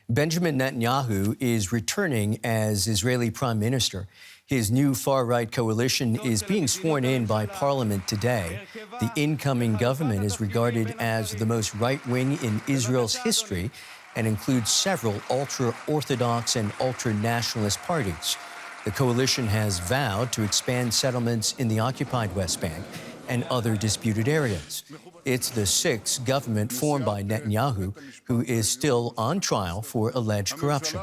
Benjamin Netanyahu is returning as Israeli Prime Minister. His new far-right coalition is being sworn in by Parliament today. The incoming government is regarded as the most right-wing in Israel's history and includes several ultra-Orthodox and ultra-nationalist parties. The coalition has vowed to expand settlements in the occupied West Bank and other disputed areas. It's the sixth government formed by Netanyahu, who is still on trial for alleged corruption.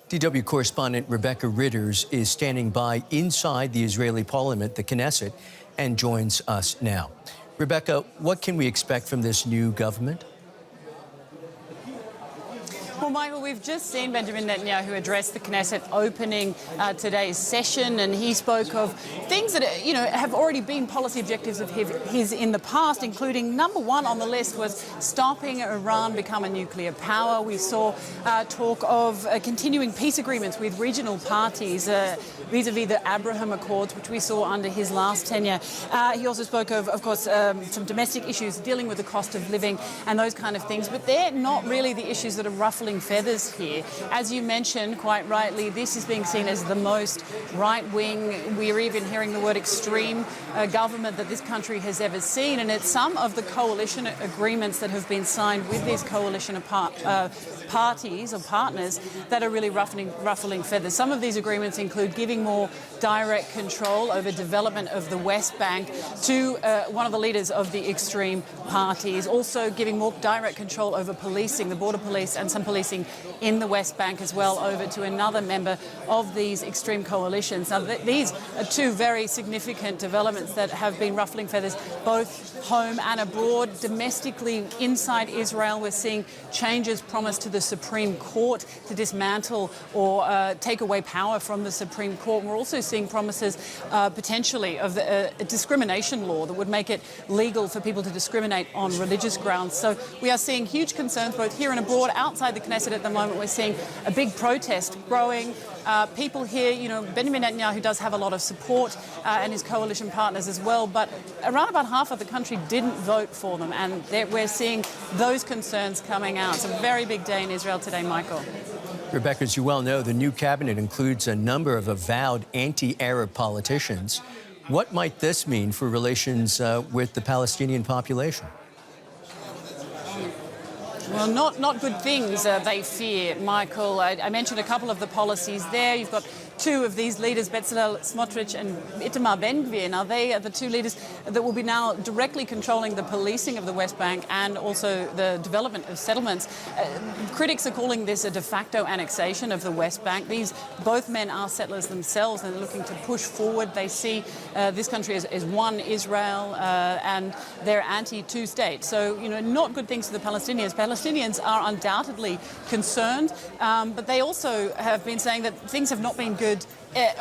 DW correspondent Rebecca Ritters is standing by inside the Israeli parliament, the Knesset, and joins us now. Rebecca, what can we expect from this new government? Well, Michael, we've just seen Benjamin Netanyahu address the Knesset opening today's session, and he spoke of things that, have already been policy objectives of his in the past, including number one on the list was stopping Iran become a nuclear power. We saw talk of continuing peace agreements with regional parties vis-a-vis the Abraham Accords, which we saw under his last tenure. He also spoke of course, some domestic issues, dealing with the cost of living and those kind of things, but they're not really the issues that are ruffling feathers here. As you mentioned, quite rightly, this is being seen as the most right-wing, we're even hearing the word extreme government that this country has ever seen, and it's some of the coalition agreements that have been signed with these coalition of parties or partners that are really ruffling feathers. Some of these agreements include giving more direct control over development of the West Bank to one of the leaders of the extreme parties, also giving more direct control over policing, the border police and some policing in the West Bank as well, over to another member of these extreme coalitions. Now, these are two very significant developments that have been ruffling feathers both home and abroad. Domestically, inside Israel, we're seeing changes promised to the Supreme Court to dismantle or take away power from the Supreme Court. We're also seeing promises potentially of a discrimination law that would make it legal for people to discriminate on religious grounds. So we are seeing huge concerns both here and abroad. Outside the Knesset at the moment, we're seeing a big protest growing. People here, Benjamin Netanyahu does have a lot of support and his coalition partners as well, but around about half of the country didn't vote for them, and we're seeing those concerns coming out. It's a very big day in Israel today, Michael. Rebecca, as you well know, the new cabinet includes a number of avowed anti-Arab politicians. What might this mean for relations with the Palestinian population? Well, not good things, they fear, Michael. I mentioned a couple of the policies there. You've got two of these leaders, Bezalel Smotrich and Itamar Ben-Gvir. Now, they are the two leaders that will be now directly controlling the policing of the West Bank and also the development of settlements. Critics are calling this a de facto annexation of the West Bank. Both men are settlers themselves, and they're looking to push forward. They see this country as one Israel, and they're anti-two states. So, not good things for the Palestinians. Palestinians are undoubtedly concerned, but they also have been saying that things have not been good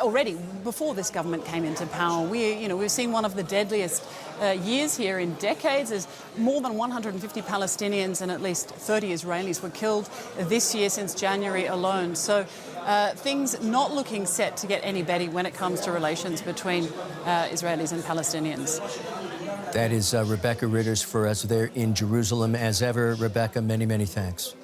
already before this government came into power. We've seen one of the deadliest years here in decades, as more than 150 Palestinians and at least 30 Israelis were killed this year since January alone. So things not looking set to get any better when it comes to relations between Israelis and Palestinians. That is Rebecca Ritters for us there in Jerusalem. As ever, Rebecca, many, many thanks.